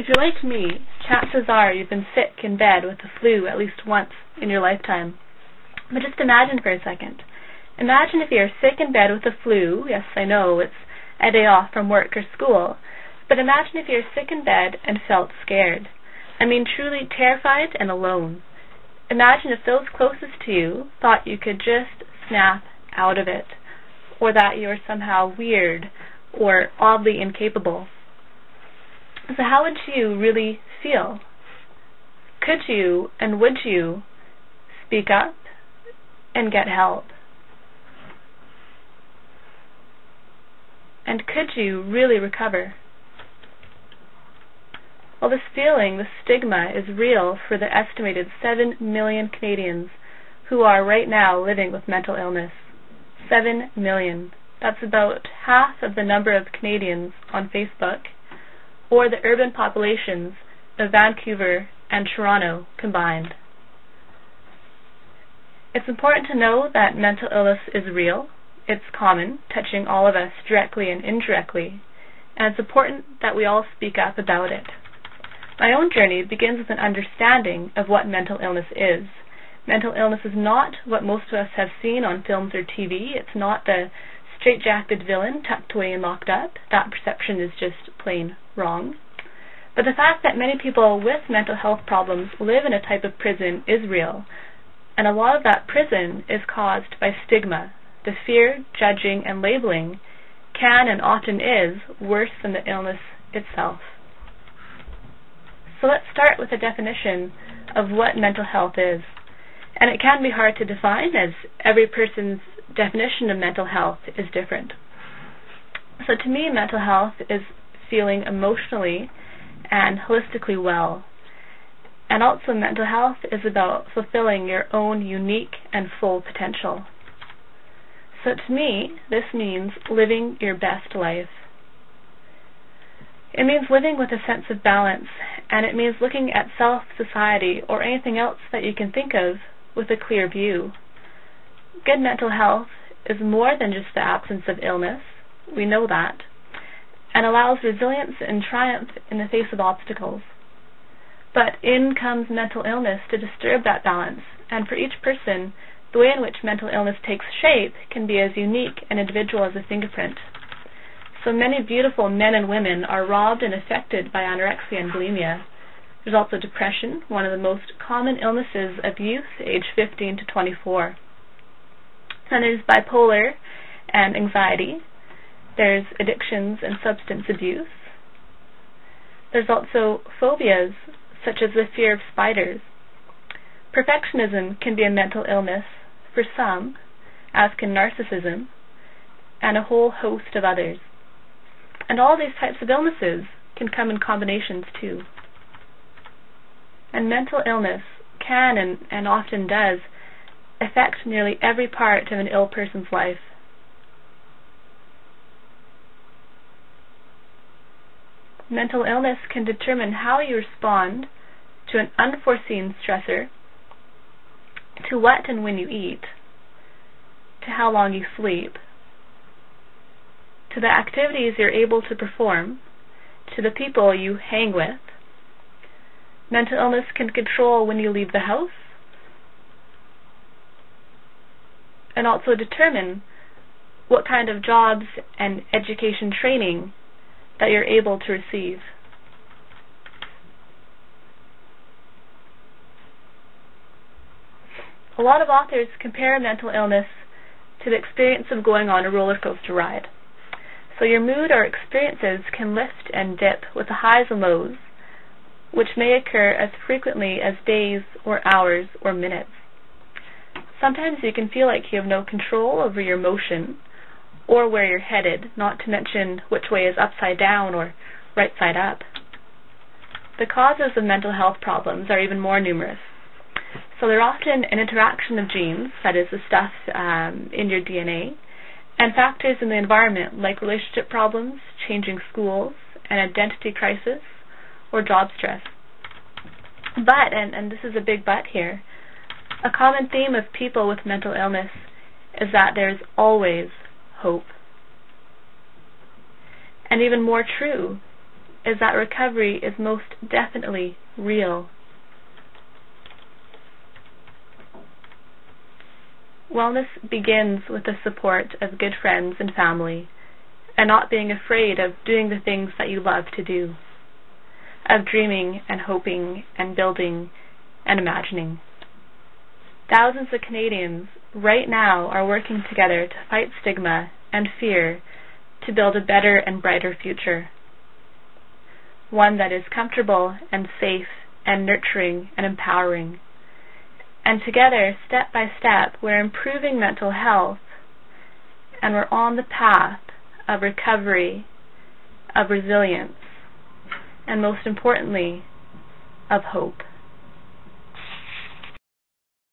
If you're like me, chances are you've been sick in bed with the flu at least once in your lifetime. But just imagine for a second. Imagine if you're sick in bed with the flu. Yes, I know, it's a day off from work or school. But imagine if you're sick in bed and felt scared. I mean, truly terrified and alone. Imagine if those closest to you thought you could just snap out of it, or that you were somehow weird or oddly incapable. So how would you really feel? Could you and would you speak up and get help? And could you really recover? Well, this feeling, the stigma, is real for the estimated 7 million Canadians who are right now living with mental illness. 7 million. That's about half of the number of Canadians on Facebook, or the urban populations of Vancouver and Toronto combined. It's important to know that mental illness is real. It's common, touching all of us directly and indirectly, and it's important that we all speak up about it. My own journey begins with an understanding of what mental illness is. Mental illness is not what most of us have seen on films or TV. It's not the straitjacketed villain tucked away and locked up. That perception is just plain wrong. But the fact that many people with mental health problems live in a type of prison is real, and a lot of that prison is caused by stigma. The fear, judging, and labeling can and often is worse than the illness itself. So let's start with a definition of what mental health is. And it can be hard to define, as every person's definition of mental health is different. So to me, mental health is feeling emotionally and holistically well. And also mental health is about fulfilling your own unique and full potential. So to me, this means living your best life. It means living with a sense of balance, and it means looking at self, society, or anything else that you can think of with a clear view. Good mental health is more than just the absence of illness, we know that, and allows resilience and triumph in the face of obstacles. But in comes mental illness to disturb that balance, and for each person, the way in which mental illness takes shape can be as unique and individual as a fingerprint. So many beautiful men and women are robbed and affected by anorexia and bulimia. There's also depression, one of the most common illnesses of youth, age 15 to 24. And there's bipolar and anxiety. There's addictions and substance abuse. There's also phobias, such as the fear of spiders. Perfectionism can be a mental illness for some, as can narcissism, and a whole host of others. And all these types of illnesses can come in combinations too. And mental illness can and often does affect nearly every part of an ill person's life. Mental illness can determine how you respond to an unforeseen stressor, to what and when you eat, to how long you sleep, to the activities you're able to perform, to the people you hang with. Mental illness can control when you leave the house, and also determine what kind of jobs and education training that you're able to receive. A lot of authors compare mental illness to the experience of going on a roller coaster ride. So your mood or experiences can lift and dip with the highs and lows, which may occur as frequently as days or hours or minutes. Sometimes you can feel like you have no control over your motion or where you're headed, not to mention which way is upside down or right side up. The causes of mental health problems are even more numerous. So they're often an interaction of genes, that is the stuff in your DNA, and factors in the environment like relationship problems, changing schools, an identity crisis, or job stress. But, and this is a big but here, a common theme of people with mental illness is that there's always hope. And even more true, is that recovery is most definitely real. Wellness begins with the support of good friends and family, and not being afraid of doing the things that you love to do, of dreaming and hoping and building and imagining. Thousands of Canadians right now are working together to fight stigma and fear to build a better and brighter future, one that is comfortable and safe and nurturing and empowering. And together, step by step, we're improving mental health, and we're on the path of recovery, of resilience, and most importantly, of hope.